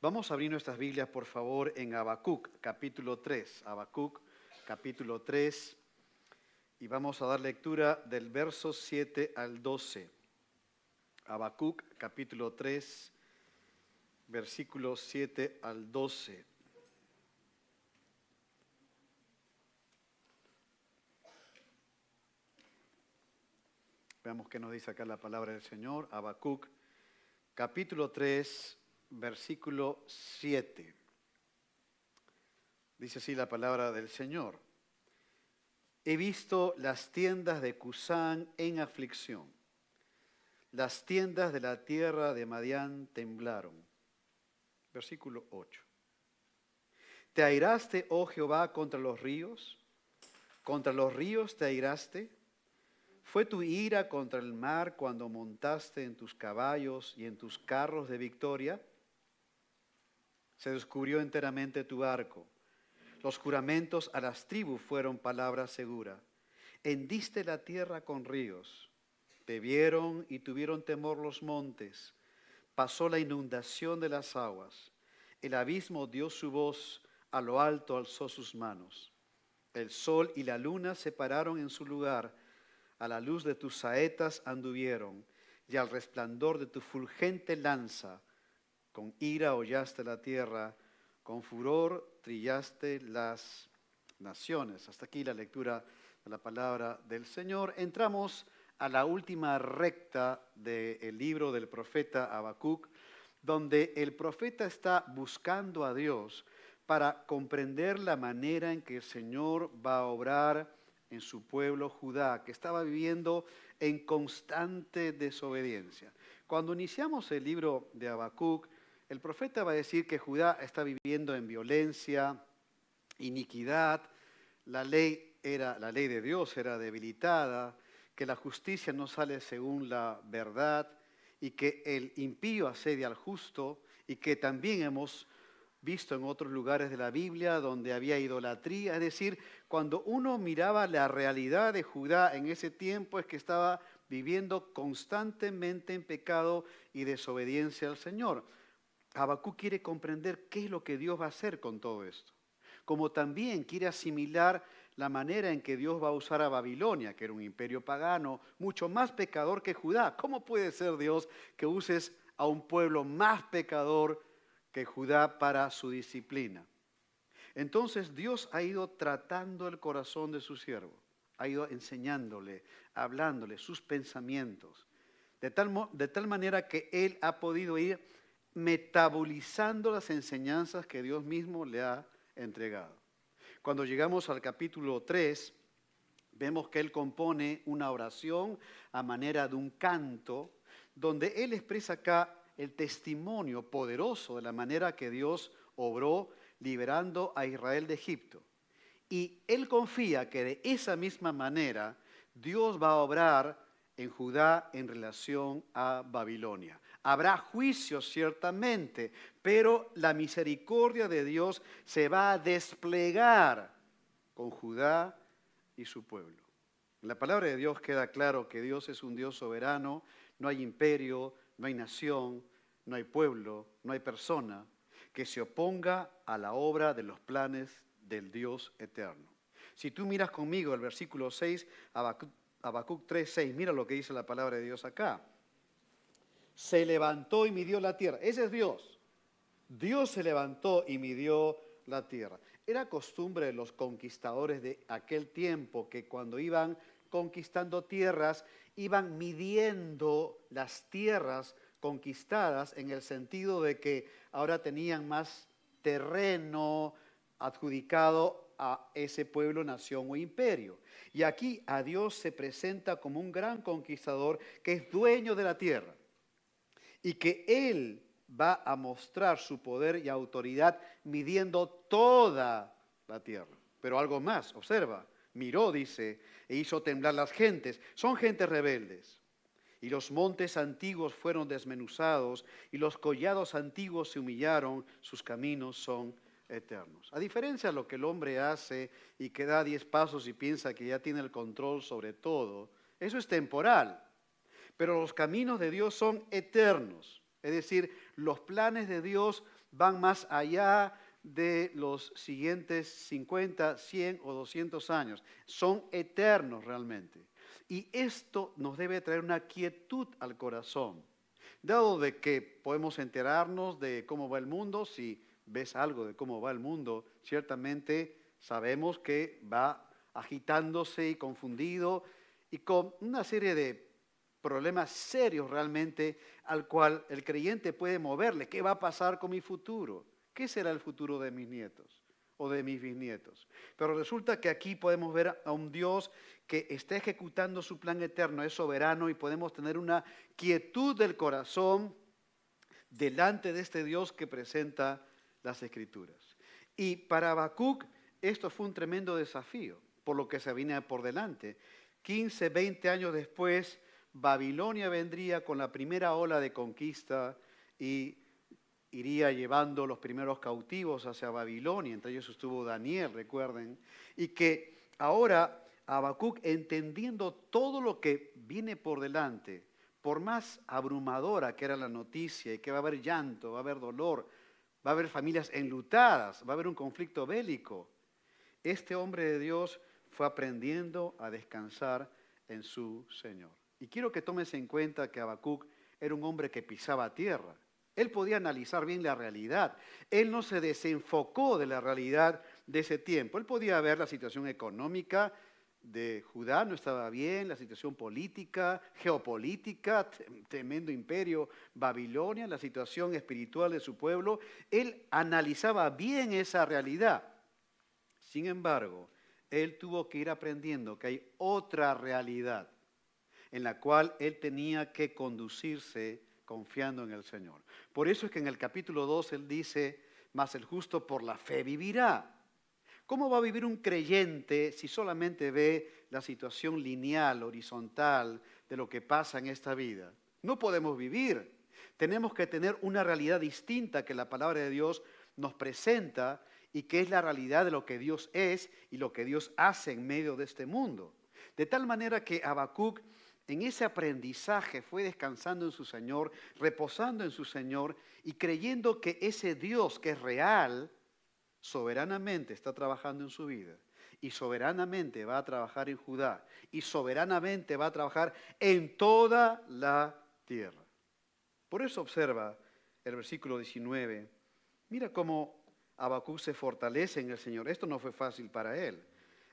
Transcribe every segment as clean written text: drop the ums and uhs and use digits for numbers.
Vamos a abrir nuestras Biblias, por favor, en Habacuc, capítulo 3. Habacuc, capítulo 3. Y vamos a dar lectura del verso 7 al 12. Habacuc, capítulo 3, versículos 7 al 12. Veamos qué nos dice acá la palabra del Señor. Habacuc, capítulo 3, versículo 7. Dice así la palabra del Señor. He visto las tiendas de Cusán en aflicción. Las tiendas de la tierra de Madián temblaron. Versículo 8. ¿Te airaste, oh Jehová, contra los ríos? ¿Contra los ríos te airaste? ¿Fue tu ira contra el mar cuando montaste en tus caballos y en tus carros de victoria? Se descubrió enteramente tu arco. Los juramentos a las tribus fueron palabra segura. Hendiste la tierra con ríos. Te vieron y tuvieron temor los montes. Pasó la inundación de las aguas. El abismo dio su voz, a lo alto alzó sus manos. El sol y la luna se pararon en su lugar. A la luz de tus saetas anduvieron, y al resplandor de tu fulgente lanza, con ira hollaste la tierra, con furor trillaste las naciones. Hasta aquí la lectura de la palabra del Señor. Entramos a la última recta del libro del profeta Habacuc, donde el profeta está buscando a Dios para comprender la manera en que el Señor va a obrar en su pueblo Judá, que estaba viviendo en constante desobediencia. Cuando iniciamos el libro de Habacuc, el profeta va a decir que Judá está viviendo en violencia, iniquidad, la ley de Dios era debilitada, que la justicia no sale según la verdad y que el impío asedia al justo y que también hemos visto en otros lugares de la Biblia donde había idolatría. Es decir, cuando uno miraba la realidad de Judá en ese tiempo es que estaba viviendo constantemente en pecado y desobediencia al Señor. Habacuc quiere comprender qué es lo que Dios va a hacer con todo esto. Como también quiere asimilar la manera en que Dios va a usar a Babilonia, que era un imperio pagano, mucho más pecador que Judá. ¿Cómo puede ser Dios que uses a un pueblo más pecador que Judá para su disciplina? Entonces Dios ha ido tratando el corazón de su siervo, ha ido enseñándole, hablándole sus pensamientos, de tal manera que él ha podido ir metabolizando las enseñanzas que Dios mismo le ha entregado. Cuando llegamos al capítulo 3, vemos que él compone una oración a manera de un canto, donde él expresa acá el testimonio poderoso de la manera que Dios obró liberando a Israel de Egipto. Y él confía que de esa misma manera Dios va a obrar en Judá en relación a Babilonia. Habrá juicio ciertamente, pero la misericordia de Dios se va a desplegar con Judá y su pueblo. En la palabra de Dios queda claro que Dios es un Dios soberano, no hay imperio, no hay nación, no hay pueblo, no hay persona que se oponga a la obra de los planes del Dios eterno. Si tú miras conmigo el versículo 6, Habacuc 3:6, mira lo que dice la palabra de Dios acá. Se levantó y midió la tierra. Ese es Dios. Dios se levantó y midió la tierra. Era costumbre de los conquistadores de aquel tiempo que cuando iban conquistando tierras, iban midiendo las tierras conquistadas en el sentido de que ahora tenían más terreno adjudicado a ese pueblo, nación o imperio. Y aquí a Dios se presenta como un gran conquistador que es dueño de la tierra y que Él va a mostrar su poder y autoridad midiendo toda la tierra. Pero algo más, observa, miró, dice, e hizo temblar las gentes. Son gentes rebeldes. Y los montes antiguos fueron desmenuzados y los collados antiguos se humillaron, sus caminos son eternos. A diferencia de lo que el hombre hace y que da 10 pasos y piensa que ya tiene el control sobre todo, eso es temporal. Pero los caminos de Dios son eternos. Es decir, los planes de Dios van más allá de los siguientes 50, 100 o 200 años. Son eternos realmente. Y esto nos debe traer una quietud al corazón. Dado de que podemos enterarnos de cómo va el mundo, si ves algo de cómo va el mundo, ciertamente sabemos que va agitándose y confundido y con una serie de problemas serios realmente al cual el creyente puede moverle. ¿Qué va a pasar con mi futuro? ¿Qué será el futuro de mis nietos o de mis bisnietos? Pero resulta que aquí podemos ver a un Dios que está ejecutando su plan eterno, es soberano y podemos tener una quietud del corazón delante de este Dios que presenta las Escrituras. Y para Habacuc esto fue un tremendo desafío, por lo que se viene por delante. 15, 20 años después, Babilonia vendría con la primera ola de conquista y iría llevando los primeros cautivos hacia Babilonia, entre ellos estuvo Daniel, recuerden, y que ahora Habacuc, entendiendo todo lo que viene por delante, por más abrumadora que era la noticia y que va a haber llanto, va a haber dolor, va a haber familias enlutadas, va a haber un conflicto bélico, este hombre de Dios fue aprendiendo a descansar en su Señor. Y quiero que tomes en cuenta que Habacuc era un hombre que pisaba tierra. Él podía analizar bien la realidad. Él no se desenfocó de la realidad de ese tiempo. Él podía ver la situación económica de Judá, no estaba bien, la situación política, geopolítica, tremendo imperio, Babilonia, la situación espiritual de su pueblo. Él analizaba bien esa realidad. Sin embargo, él tuvo que ir aprendiendo que hay otra realidad en la cual él tenía que conducirse confiando en el Señor. Por eso es que en el capítulo 2 él dice, mas el justo por la fe vivirá. ¿Cómo va a vivir un creyente si solamente ve la situación lineal, horizontal de lo que pasa en esta vida? No podemos vivir. Tenemos que tener una realidad distinta que la palabra de Dios nos presenta y que es la realidad de lo que Dios es y lo que Dios hace en medio de este mundo. De tal manera que Habacuc en ese aprendizaje fue descansando en su Señor, reposando en su Señor y creyendo que ese Dios que es real, soberanamente está trabajando en su vida y soberanamente va a trabajar en Judá y soberanamente va a trabajar en toda la tierra. Por eso observa el versículo 19. Mira cómo Habacuc se fortalece en el Señor. Esto no fue fácil para él.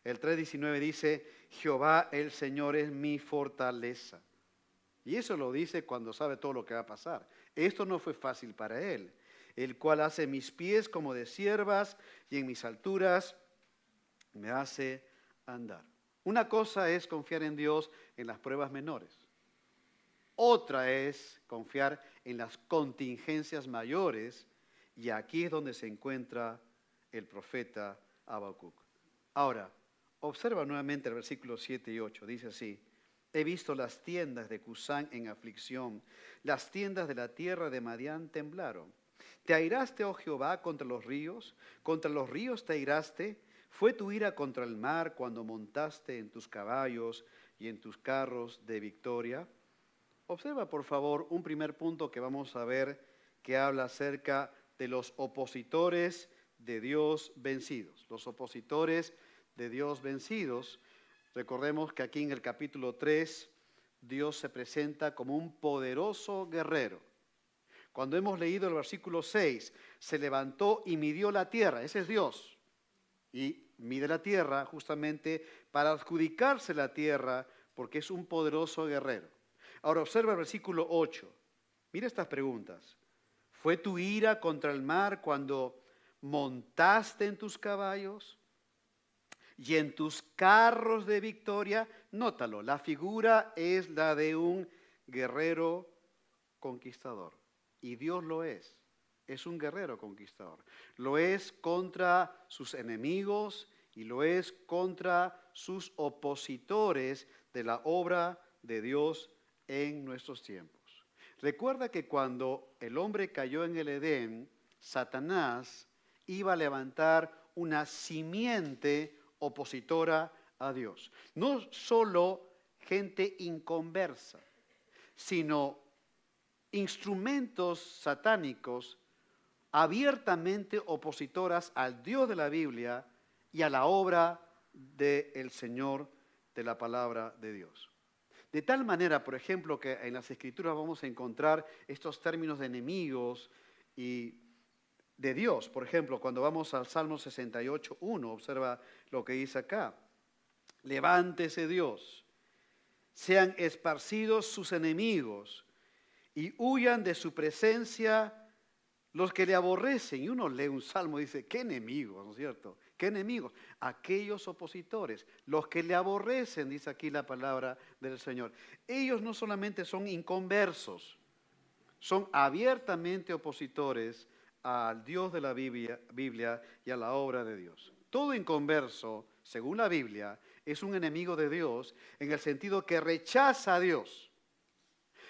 El 3:19 dice, Jehová el Señor es mi fortaleza. Y eso lo dice cuando sabe todo lo que va a pasar. Esto no fue fácil para él, el cual hace mis pies como de ciervas y en mis alturas me hace andar. Una cosa es confiar en Dios en las pruebas menores. Otra es confiar en las contingencias mayores, y aquí es donde se encuentra el profeta Habacuc. Ahora, observa nuevamente el versículo 7 y 8, dice así, he visto las tiendas de Cusán en aflicción, las tiendas de la tierra de Madián temblaron. ¿Te airaste, oh Jehová, contra los ríos te airaste? ¿Fue tu ira contra el mar cuando montaste en tus caballos y en tus carros de victoria? Observa, por favor, un primer punto que vamos a ver que habla acerca de los opositores de Dios vencidos. Los opositores de Dios vencidos. Recordemos que aquí en el capítulo 3, Dios se presenta como un poderoso guerrero. Cuando hemos leído el versículo 6, se levantó y midió la tierra. Ese es Dios. Y mide la tierra justamente para adjudicarse la tierra porque es un poderoso guerrero. Ahora observa el versículo 8. Mira estas preguntas. ¿Fue tu ira contra el mar cuando montaste en tus caballos y en tus carros de victoria? Nótalo, la figura es la de un guerrero conquistador. Y Dios lo es un guerrero conquistador. Lo es contra sus enemigos y lo es contra sus opositores de la obra de Dios en nuestros tiempos. Recuerda que cuando el hombre cayó en el Edén, Satanás iba a levantar una simiente opositora a Dios. No solo gente inconversa, sino instrumentos satánicos abiertamente opositoras al Dios de la Biblia y a la obra del Señor de la palabra de Dios. De tal manera, por ejemplo, que en las Escrituras vamos a encontrar estos términos de enemigos y de Dios. Por ejemplo, cuando vamos al Salmo 68:1, observa lo que dice acá. Levántese Dios, sean esparcidos sus enemigos y huyan de su presencia los que le aborrecen. Y uno lee un salmo y dice, ¿qué enemigos? ¿No es cierto? ¿Qué enemigos? Aquellos opositores, los que le aborrecen, dice aquí la palabra del Señor. Ellos no solamente son inconversos, son abiertamente opositores al Dios de la Biblia y a la obra de Dios. Todo inconverso, según la Biblia, es un enemigo de Dios en el sentido que rechaza a Dios.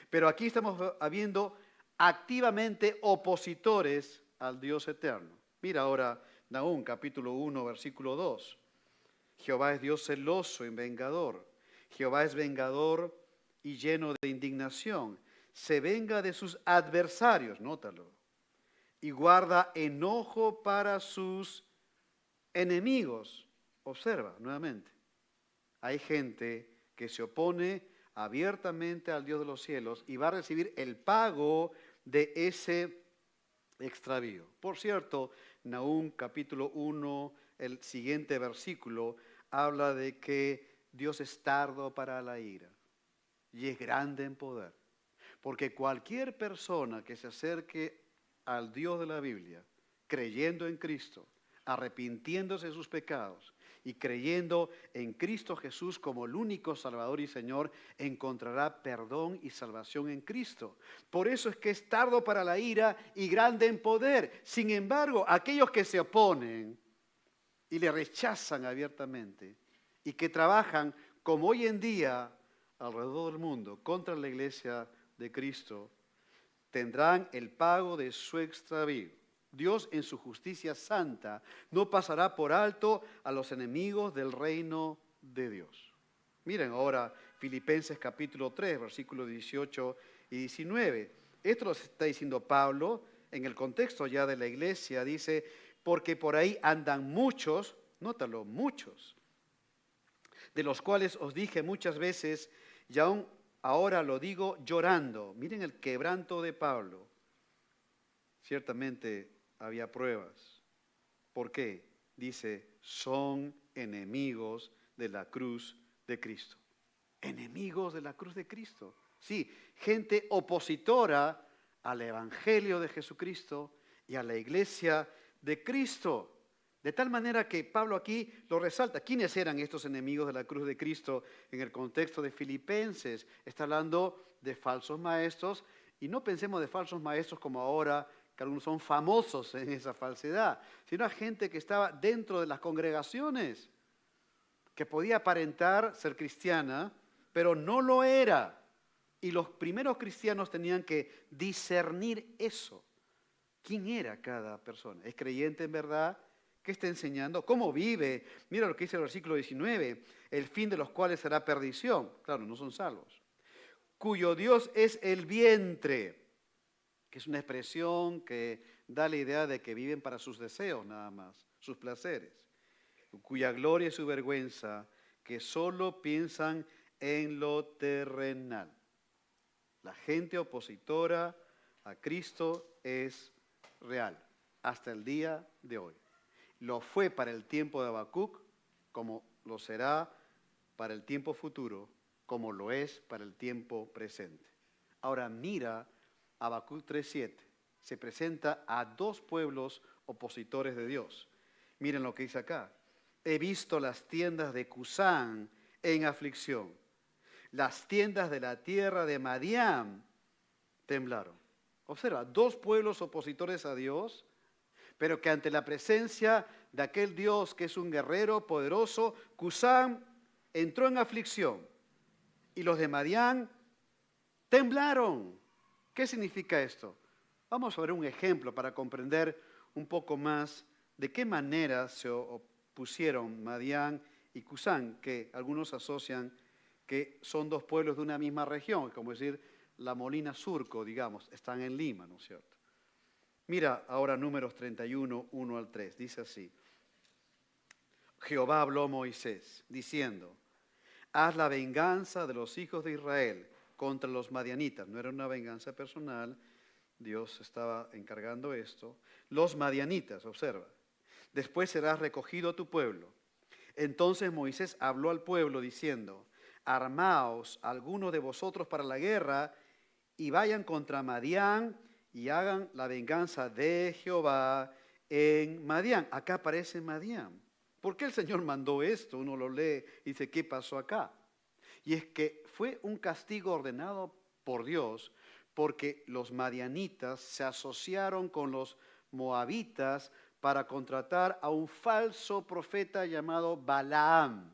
Pero aquí estamos habiendo activamente opositores al Dios eterno. Mira ahora Nahum capítulo 1, versículo 2. Jehová es Dios celoso y vengador. Jehová es vengador y lleno de indignación. Se venga de sus adversarios, nótalo, y guarda enojo para sus enemigos. Observa nuevamente, hay gente que se opone abiertamente al Dios de los cielos y va a recibir el pago de ese extravío. Por cierto, Nahum capítulo 1, el siguiente versículo, habla de que Dios es tardo para la ira y es grande en poder. Porque cualquier persona que se acerque al Dios de la Biblia, creyendo en Cristo, arrepintiéndose de sus pecados y creyendo en Cristo Jesús como el único Salvador y Señor, encontrará perdón y salvación en Cristo. Por eso es que es tardo para la ira y grande en poder. Sin embargo, aquellos que se oponen y le rechazan abiertamente y que trabajan como hoy en día alrededor del mundo contra la iglesia de Cristo, tendrán el pago de su extravío. Dios en su justicia santa no pasará por alto a los enemigos del reino de Dios. Miren ahora Filipenses capítulo 3, versículos 18 y 19. Esto lo está diciendo Pablo en el contexto ya de la iglesia. Dice, porque por ahí andan muchos, nótalo, muchos, de los cuales os dije muchas veces, y aún ahora lo digo llorando. Miren el quebranto de Pablo. Ciertamente había pruebas. ¿Por qué? Dice, son enemigos de la cruz de Cristo. Enemigos de la cruz de Cristo. Sí, gente opositora al Evangelio de Jesucristo y a la iglesia de Cristo. De tal manera que Pablo aquí lo resalta. ¿Quiénes eran estos enemigos de la cruz de Cristo en el contexto de Filipenses? Está hablando de falsos maestros y no pensemos de falsos maestros como ahora, que algunos son famosos en esa falsedad, sino a gente que estaba dentro de las congregaciones, que podía aparentar ser cristiana, pero no lo era. Y los primeros cristianos tenían que discernir eso. ¿Quién era cada persona? ¿Es creyente en verdad? ¿Qué está enseñando? ¿Cómo vive? Mira lo que dice el versículo 19. El fin de los cuales será perdición. Claro, no son salvos. Cuyo Dios es el vientre, que es una expresión que da la idea de que viven para sus deseos nada más, sus placeres. Cuya gloria y su vergüenza, que solo piensan en lo terrenal. La gente opositora a Cristo es real hasta el día de hoy. Lo fue para el tiempo de Habacuc, como lo será para el tiempo futuro, como lo es para el tiempo presente. Ahora mira Habacuc 3:7. Se presenta a dos pueblos opositores de Dios. Miren lo que dice acá. He visto las tiendas de Cusán en aflicción. Las tiendas de la tierra de Madián temblaron. Observa, dos pueblos opositores a Dios, pero que ante la presencia de aquel Dios que es un guerrero poderoso, Cusán entró en aflicción y los de Madián temblaron. ¿Qué significa esto? Vamos a ver un ejemplo para comprender un poco más de qué manera se opusieron Madián y Cusán, que algunos asocian que son dos pueblos de una misma región, como decir la Molina Surco, digamos, están en Lima, ¿no es cierto? Mira ahora Números 31, 1 al 3. Dice así. Jehová habló a Moisés, diciendo, haz la venganza de los hijos de Israel contra los madianitas. No era una venganza personal, Dios estaba encargando esto. Los madianitas, observa. Después serás recogido tu pueblo. Entonces Moisés habló al pueblo diciendo, armaos algunos de vosotros para la guerra y vayan contra Madián y hagan la venganza de Jehová en Madián. Acá aparece Madián. ¿Por qué el Señor mandó esto? Uno lo lee y dice, ¿qué pasó acá? Y es que fue un castigo ordenado por Dios porque los madianitas se asociaron con los moabitas para contratar a un falso profeta llamado Balaam.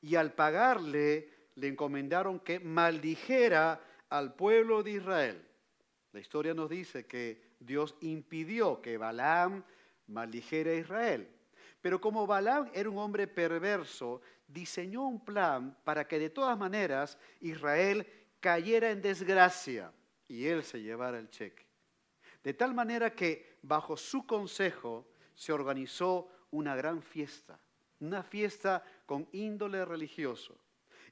Y al pagarle, le encomendaron que maldijera al pueblo de Israel. La historia nos dice que Dios impidió que Balaam maldijera a Israel. Pero como Balaam era un hombre perverso, diseñó un plan para que de todas maneras Israel cayera en desgracia y él se llevara el cheque. De tal manera que bajo su consejo se organizó una gran fiesta, una fiesta con índole religioso.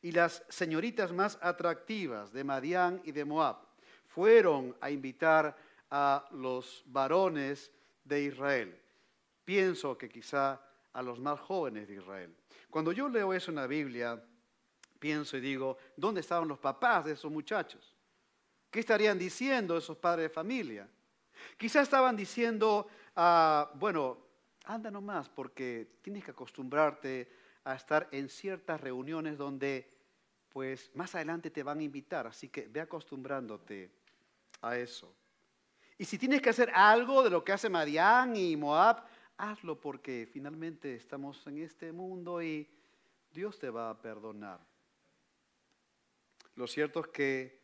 Y las señoritas más atractivas de Madián y de Moab fueron a invitar a los varones de Israel. Pienso que quizá a los más jóvenes de Israel. Cuando yo leo eso en la Biblia, pienso y digo, ¿dónde estaban los papás de esos muchachos? ¿Qué estarían diciendo esos padres de familia? Quizá estaban diciendo, bueno, anda nomás porque tienes que acostumbrarte a estar en ciertas reuniones donde pues más adelante te van a invitar, así que ve acostumbrándote a eso. Y si tienes que hacer algo de lo que hace Madián y Moab, hazlo porque finalmente estamos en este mundo y Dios te va a perdonar. Lo cierto es que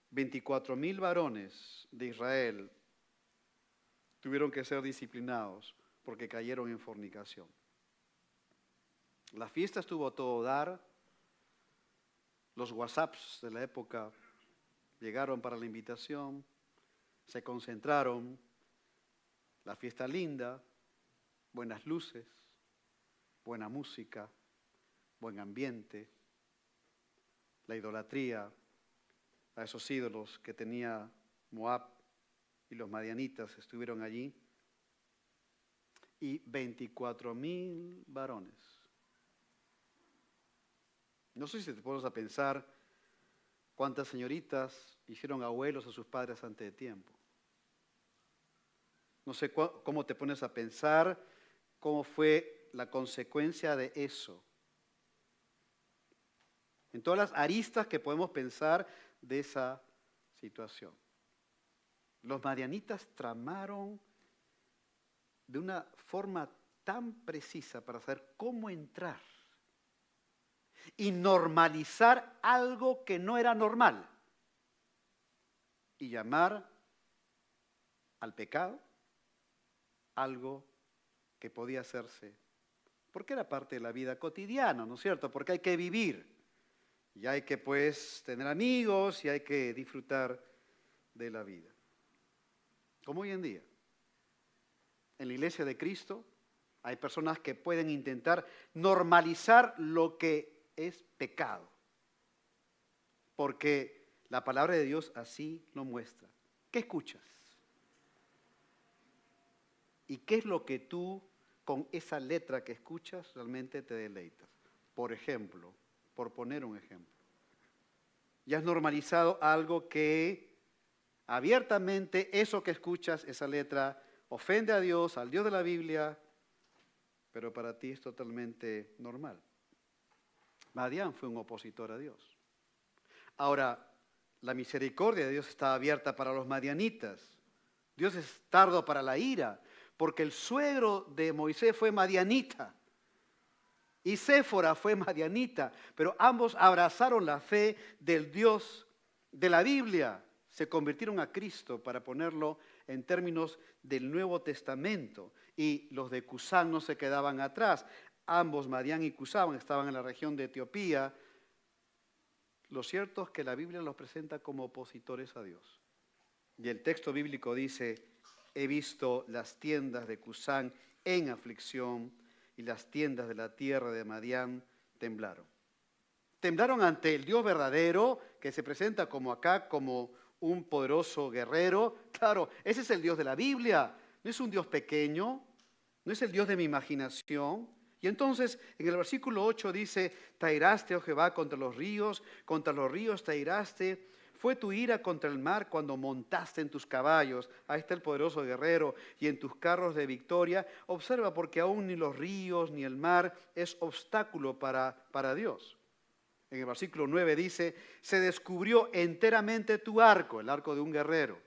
24,000 varones de Israel tuvieron que ser disciplinados porque cayeron en fornicación. La fiesta estuvo a todo dar. Los WhatsApps de la época llegaron para la invitación, se concentraron, la fiesta linda, buenas luces, buena música, buen ambiente, la idolatría a esos ídolos que tenía Moab y los madianitas estuvieron allí, y 24,000 varones. No sé si te pones a pensar cuántas señoritas hicieron abuelos a sus padres antes de tiempo. No sé cómo te pones a pensar cómo fue la consecuencia de eso. En todas las aristas que podemos pensar de esa situación. Los madianitas tramaron de una forma tan precisa para saber cómo entrar y normalizar algo que no era normal y llamar al pecado algo que podía hacerse porque era parte de la vida cotidiana, ¿no es cierto? Porque hay que vivir y hay que pues tener amigos y hay que disfrutar de la vida. Como hoy en día. En la iglesia de Cristo hay personas que pueden intentar normalizar lo que es pecado. Porque la palabra de Dios así lo muestra. ¿Qué escuchas? ¿Y qué es lo que tú con esa letra que escuchas realmente te deleitas? Por ejemplo, por poner un ejemplo. Ya has normalizado algo que abiertamente eso que escuchas, esa letra, ofende a Dios, al Dios de la Biblia, pero para ti es totalmente normal. Madián fue un opositor a Dios. Ahora, la misericordia de Dios está abierta para los madianitas. Dios es tardo para la ira, porque el suegro de Moisés fue madianita y Séfora fue madianita, pero ambos abrazaron la fe del Dios de la Biblia. Se convirtieron a Cristo, para ponerlo en términos del Nuevo Testamento, y los de Cusán no se quedaban atrás. Ambos, Madián y Cusán, estaban en la región de Etiopía. Lo cierto es que la Biblia los presenta como opositores a Dios. Y el texto bíblico dice, he visto las tiendas de Cusán en aflicción y las tiendas de la tierra de Madián temblaron. Temblaron ante el Dios verdadero que se presenta como acá, como un poderoso guerrero. Claro, ese es el Dios de la Biblia. No es un Dios pequeño, no es el Dios de mi imaginación. Y entonces en el versículo 8 dice, te airaste, oh Jehová, contra los ríos te airaste. Fue tu ira contra el mar cuando montaste en tus caballos. Ahí está el poderoso guerrero y en tus carros de victoria. Observa, porque aún ni los ríos ni el mar es obstáculo para Dios. En el versículo 9 dice, se descubrió enteramente tu arco, el arco de un guerrero.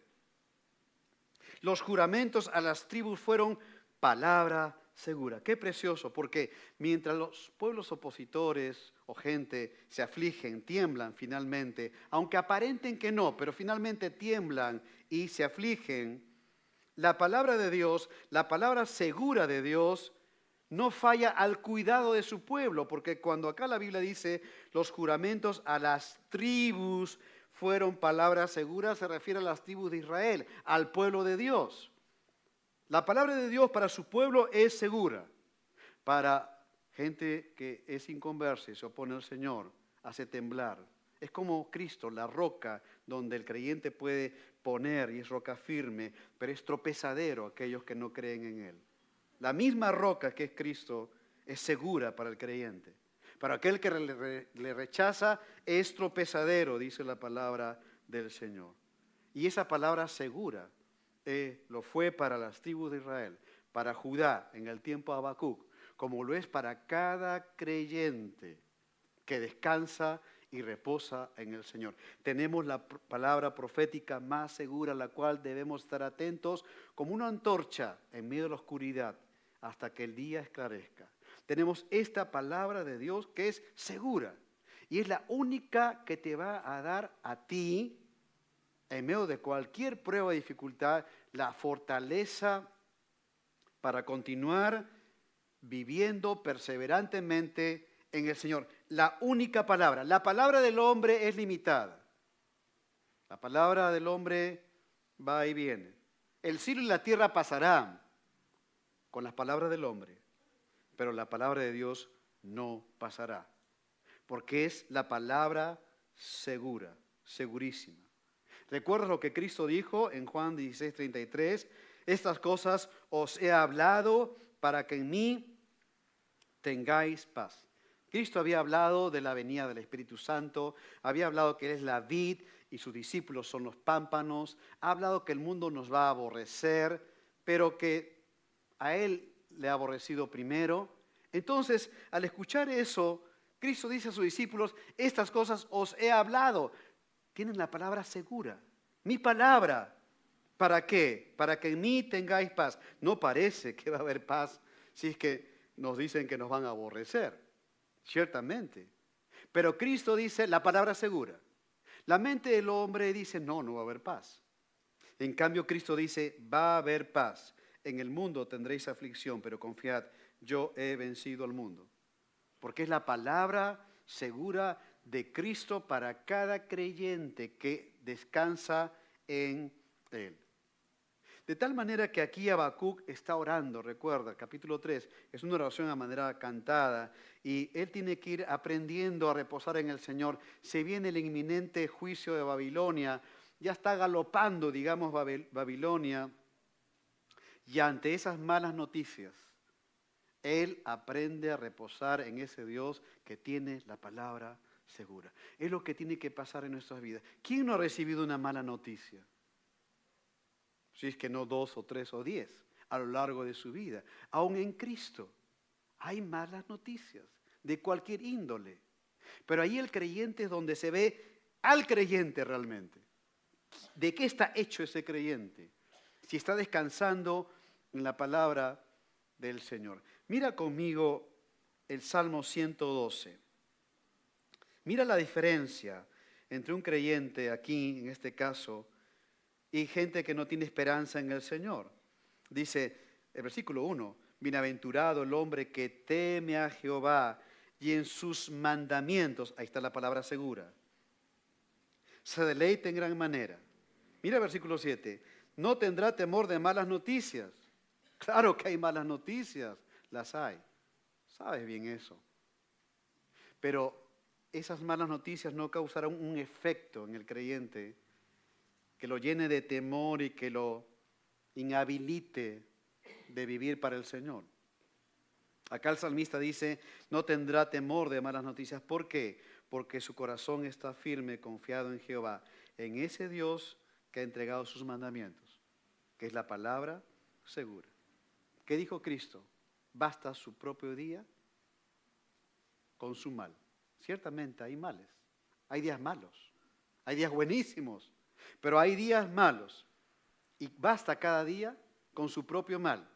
Los juramentos a las tribus fueron palabra segura. Qué precioso, porque mientras los pueblos opositores o gente se afligen, tiemblan finalmente, aunque aparenten que no, pero finalmente tiemblan y se afligen, la palabra de Dios, la palabra segura de Dios, no falla al cuidado de su pueblo, porque cuando acá la Biblia dice los juramentos a las tribus fueron palabras seguras, se refiere a las tribus de Israel, al pueblo de Dios. La palabra de Dios para su pueblo es segura. Para gente que es inconversa y se opone al Señor, hace temblar. Es como Cristo, la roca donde el creyente puede poner y es roca firme, pero es tropezadero a aquellos que no creen en Él. La misma roca que es Cristo es segura para el creyente. Para aquel que le rechaza es tropezadero, dice la palabra del Señor. Y esa palabra segura lo fue para las tribus de Israel, para Judá en el tiempo de Habacuc, como lo es para cada creyente que descansa y reposa en el Señor. Tenemos la palabra profética más segura, a la cual debemos estar atentos como una antorcha en medio de la oscuridad hasta que el día esclarezca. Tenemos esta palabra de Dios que es segura y es la única que te va a dar a ti, en medio de cualquier prueba o dificultad, la fortaleza para continuar viviendo perseverantemente en el Señor. La única palabra. La palabra del hombre es limitada. La palabra del hombre va y viene. El cielo y la tierra pasarán con las palabras del hombre, pero la palabra de Dios no pasará, porque es la palabra segura, segurísima. ¿Recuerdas lo que Cristo dijo en Juan 16:33? Estas cosas os he hablado para que en mí tengáis paz. Cristo había hablado de la venida del Espíritu Santo, había hablado que Él es la vid y sus discípulos son los pámpanos, ha hablado que el mundo nos va a aborrecer, pero que a Él le ha aborrecido primero. Entonces, al escuchar eso, Cristo dice a sus discípulos, estas cosas os he hablado. Tienen la palabra segura, mi palabra. ¿Para qué? Para que en mí tengáis paz. No parece que va a haber paz si es que nos dicen que nos van a aborrecer, ciertamente. Pero Cristo dice la palabra segura. La mente del hombre dice, no va a haber paz. En cambio, Cristo dice, va a haber paz. En el mundo tendréis aflicción, pero confiad, yo he vencido al mundo. Porque es la palabra segura de Cristo para cada creyente que descansa en Él. De tal manera que aquí Habacuc está orando, recuerda, capítulo 3, es una oración a manera cantada y él tiene que ir aprendiendo a reposar en el Señor. Se viene el inminente juicio de Babilonia, ya está galopando, digamos, Babilonia, y ante esas malas noticias, él aprende a reposar en ese Dios que tiene la palabra segura. Es lo que tiene que pasar en nuestras vidas. ¿Quién no ha recibido una mala noticia? Si es que no 2 o 3 o 10 a lo largo de su vida. Aún en Cristo hay malas noticias de cualquier índole. Pero ahí el creyente es donde se ve al creyente realmente. ¿De qué está hecho ese creyente? Si está descansando en la palabra del Señor. Mira conmigo el Salmo 112. Mira la diferencia entre un creyente aquí, en este caso, y gente que no tiene esperanza en el Señor. Dice el versículo 1, bienaventurado el hombre que teme a Jehová y en sus mandamientos, ahí está la palabra segura, se deleita en gran manera. Mira el versículo 7, No tendrá temor de malas noticias. Claro que hay malas noticias, las hay. Sabes bien eso. Pero esas malas noticias no causarán un efecto en el creyente que lo llene de temor y que lo inhabilite de vivir para el Señor. Acá el salmista dice, no tendrá temor de malas noticias. ¿Por qué? Porque su corazón está firme, confiado en Jehová, en ese Dios que ha entregado sus mandamientos, que es la palabra segura. ¿Qué dijo Cristo? Basta su propio día con su mal. Ciertamente hay males, hay días malos, hay días buenísimos, pero hay días malos y basta cada día con su propio mal.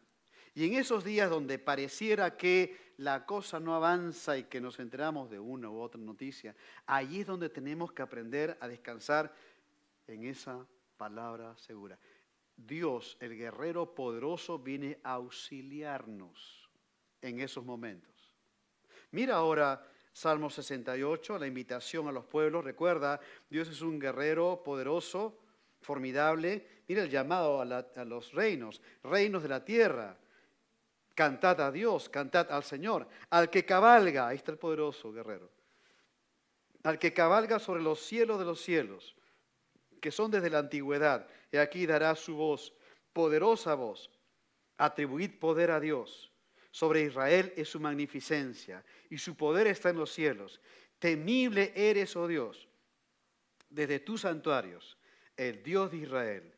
Y en esos días donde pareciera que la cosa no avanza y que nos enteramos de una u otra noticia, allí es donde tenemos que aprender a descansar en esa palabra segura. Dios, el guerrero poderoso, viene a auxiliarnos en esos momentos. Mira ahora Salmo 68, la invitación a los pueblos. Recuerda, Dios es un guerrero poderoso, formidable. Mira el llamado a los reinos de la tierra. Cantad a Dios, cantad al Señor. Al que cabalga, ahí está el poderoso guerrero. Al que cabalga sobre los cielos de los cielos, que son desde la antigüedad. Y aquí dará su voz, poderosa voz. Atribuid poder a Dios. Sobre Israel es su magnificencia y su poder está en los cielos. Temible eres, oh Dios, desde tus santuarios, el Dios de Israel.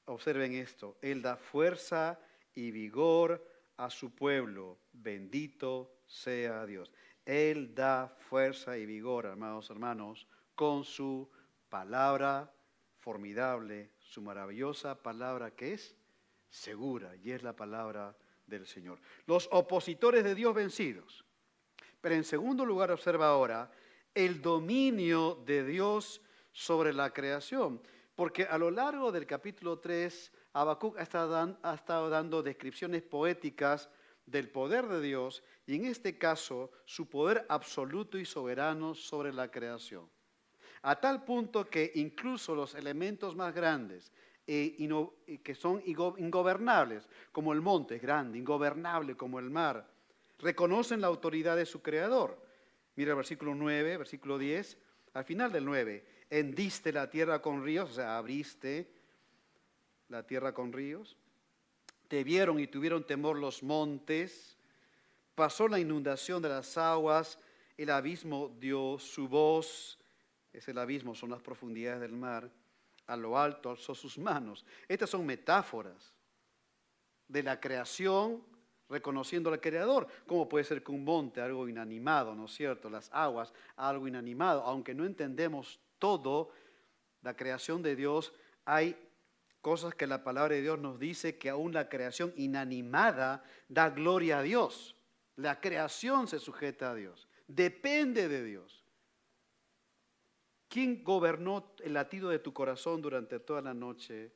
Observen esto, Él da fuerza y vigor a su pueblo. Bendito sea Dios. Él da fuerza y vigor, amados hermanos, con su palabra formidable, su maravillosa palabra que es segura, y es la palabra del Señor. Los opositores de Dios vencidos. Pero en segundo lugar, observa ahora el dominio de Dios sobre la creación. Porque a lo largo del capítulo 3, Habacuc ha estado dando descripciones poéticas del poder de Dios y en este caso su poder absoluto y soberano sobre la creación. A tal punto que incluso los elementos más grandes que son ingobernables, como el monte es grande, ingobernable como el mar, reconocen la autoridad de su creador. Mira el versículo 9, versículo 10, al final del 9, hendiste la tierra con ríos, o sea, abriste la tierra con ríos, te vieron y tuvieron temor los montes, pasó la inundación de las aguas, el abismo dio su voz, es el abismo, son las profundidades del mar, a lo alto alzó sus manos. Estas son metáforas de la creación reconociendo al Creador. ¿Cómo puede ser que un monte, algo inanimado, ¿no es cierto? Las aguas, algo inanimado. Aunque no entendemos todo, la creación de Dios, hay cosas que la palabra de Dios nos dice que aún la creación inanimada da gloria a Dios. La creación se sujeta a Dios, depende de Dios. ¿Quién gobernó el latido de tu corazón durante toda la noche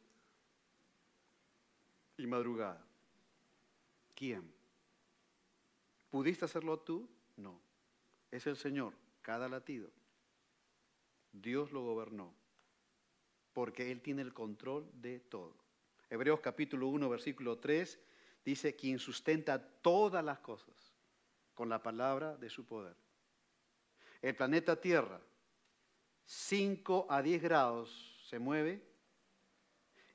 y madrugada? ¿Quién? ¿Pudiste hacerlo tú? No. Es el Señor, cada latido. Dios lo gobernó, porque Él tiene el control de todo. Hebreos capítulo 1, versículo 3, dice, quien sustenta todas las cosas con la palabra de su poder. El planeta Tierra, 5 a 10 grados se mueve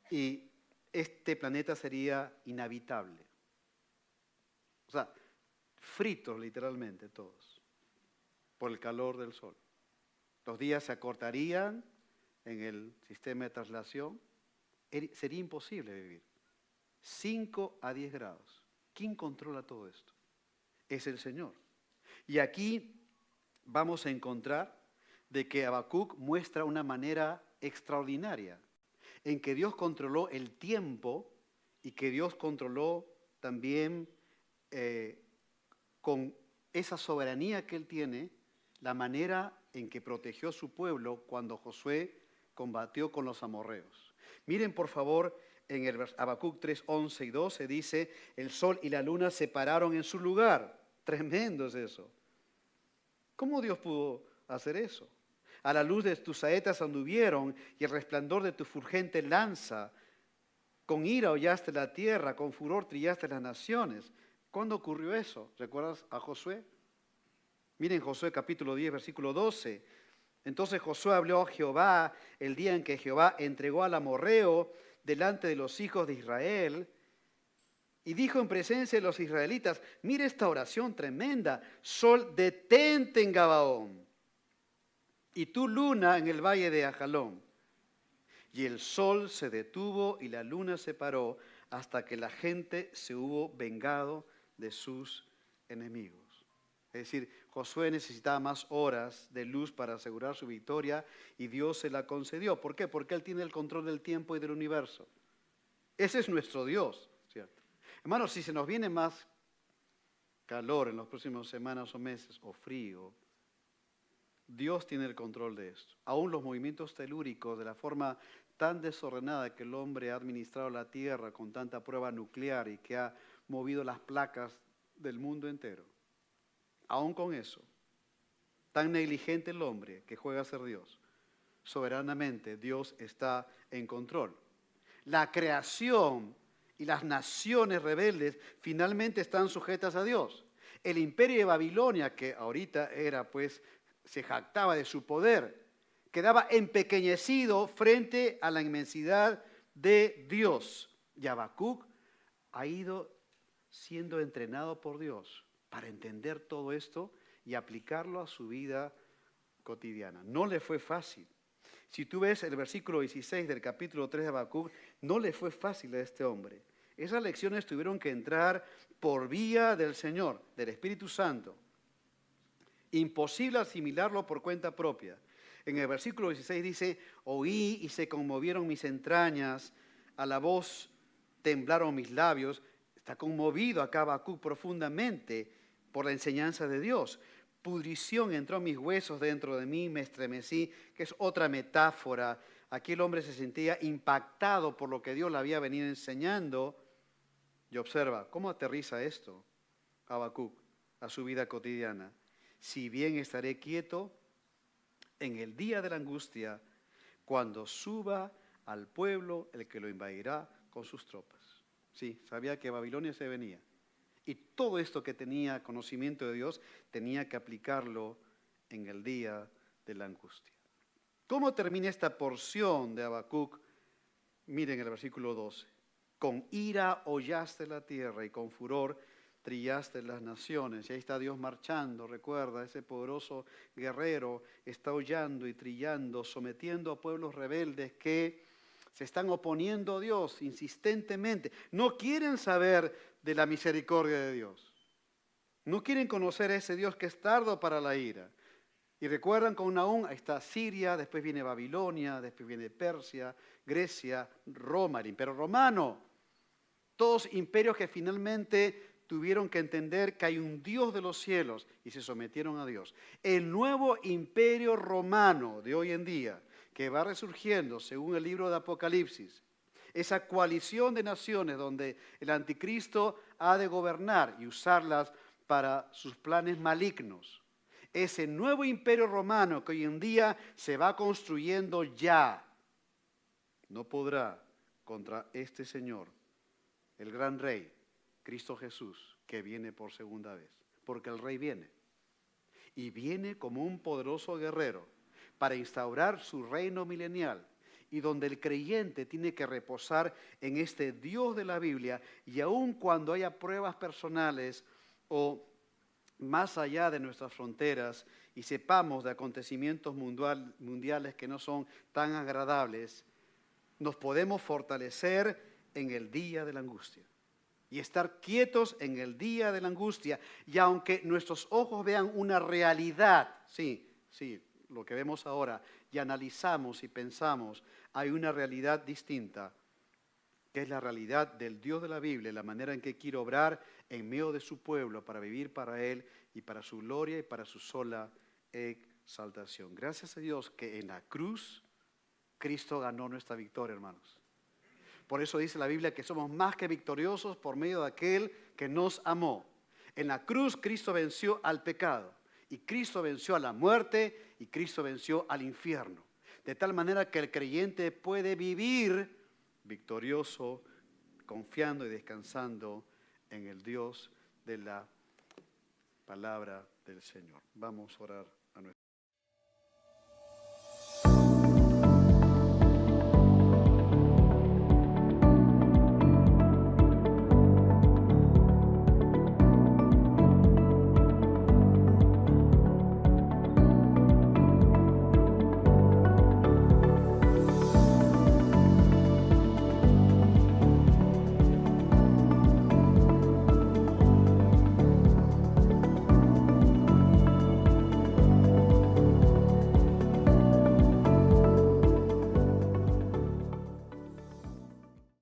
y este planeta sería inhabitable. O sea, fritos literalmente todos por el calor del sol. Los días se acortarían en el sistema de traslación. Sería imposible vivir. 5 a 10 grados. ¿Quién controla todo esto? Es el Señor. Y aquí vamos a encontrar de que Habacuc muestra una manera extraordinaria en que Dios controló el tiempo y que Dios controló también con esa soberanía que Él tiene, la manera en que protegió a su pueblo cuando Josué combatió con los amorreos. Miren por favor en el Habacuc 3, 11 y 12 dice, el sol y la luna se pararon en su lugar. Tremendo es eso. ¿Cómo Dios pudo hacer eso? A la luz de tus saetas anduvieron y el resplandor de tu fulgente lanza Con ira hollaste la tierra, con furor trillaste las naciones. ¿Cuándo ocurrió eso? ¿Recuerdas a Josué? Miren Josué capítulo 10, versículo 12. Entonces Josué habló a Jehová el día en que Jehová entregó al amorreo delante de los hijos de Israel y dijo en presencia de los israelitas, mire esta oración tremenda, sol, detente en Gabaón y tú luna en el valle de Ajalón. Y el sol se detuvo y la luna se paró hasta que la gente se hubo vengado de sus enemigos. Es decir, Josué necesitaba más horas de luz para asegurar su victoria y Dios se la concedió. ¿Por qué? Porque Él tiene el control del tiempo y del universo. Ese es nuestro Dios, ¿cierto? Hermanos, si se nos viene más calor en las próximas semanas o meses, o frío, Dios tiene el control de esto. Aún los movimientos telúricos, de la forma tan desordenada que el hombre ha administrado la tierra con tanta prueba nuclear y que ha movido las placas del mundo entero. Aún con eso, tan negligente el hombre que juega a ser Dios, soberanamente Dios está en control. La creación y las naciones rebeldes finalmente están sujetas a Dios. El imperio de Babilonia, que ahorita se jactaba de su poder, quedaba empequeñecido frente a la inmensidad de Dios. Y Habacuc ha ido siendo entrenado por Dios para entender todo esto y aplicarlo a su vida cotidiana. No le fue fácil. Si tú ves el versículo 16 del capítulo 3 de Habacuc, no le fue fácil a este hombre. Esas lecciones tuvieron que entrar por vía del Señor, del Espíritu Santo. Imposible asimilarlo por cuenta propia. En el versículo 16 dice, oí y se conmovieron mis entrañas, a la voz temblaron mis labios. Está conmovido acá Habacuc profundamente por la enseñanza de Dios. Pudrición entró en mis huesos dentro de mí, me estremecí, que es otra metáfora. Aquí el hombre se sentía impactado por lo que Dios le había venido enseñando. Y observa, ¿cómo aterriza esto Habacuc a su vida cotidiana? Si bien estaré quieto en el día de la angustia, cuando suba al pueblo el que lo invadirá con sus tropas. Sí, sabía que Babilonia se venía. Y todo esto que tenía conocimiento de Dios, tenía que aplicarlo en el día de la angustia. ¿Cómo termina esta porción de Habacuc? Miren el versículo 12. Con ira hollaste la tierra y con furor trillaste las naciones. Y ahí está Dios marchando, recuerda, ese poderoso guerrero está hollando y trillando, sometiendo a pueblos rebeldes que se están oponiendo a Dios insistentemente. No quieren saber de la misericordia de Dios. No quieren conocer a ese Dios que es tardo para la ira. Y recuerdan con Nahum, ahí está Siria, después viene Babilonia, después viene Persia, Grecia, Roma, el imperio romano. Todos imperios que finalmente tuvieron que entender que hay un Dios de los cielos y se sometieron a Dios. El nuevo imperio romano de hoy en día, que va resurgiendo según el libro de Apocalipsis, esa coalición de naciones donde el anticristo ha de gobernar y usarlas para sus planes malignos. Ese nuevo imperio romano que hoy en día se va construyendo ya, no podrá contra este Señor, el gran Rey, Cristo Jesús, que viene por segunda vez. Porque el Rey viene. Y viene como un poderoso guerrero para instaurar su reino milenial. Y donde el creyente tiene que reposar en este Dios de la Biblia. Y aun cuando haya pruebas personales o más allá de nuestras fronteras y sepamos de acontecimientos mundiales que no son tan agradables, nos podemos fortalecer en el día de la angustia y estar quietos en el día de la angustia. Y aunque nuestros ojos vean una realidad, sí, lo que vemos ahora, y analizamos y pensamos, hay una realidad distinta, que es la realidad del Dios de la Biblia, la manera en que quiere obrar en medio de su pueblo para vivir para Él y para su gloria y para su sola exaltación. Gracias a Dios que en la cruz Cristo ganó nuestra victoria, hermanos. Por eso dice la Biblia que somos más que victoriosos por medio de aquel que nos amó. En la cruz Cristo venció al pecado y Cristo venció a la muerte y Cristo venció al infierno. De tal manera que el creyente puede vivir victorioso confiando y descansando en el Dios de la palabra del Señor. Vamos a orar.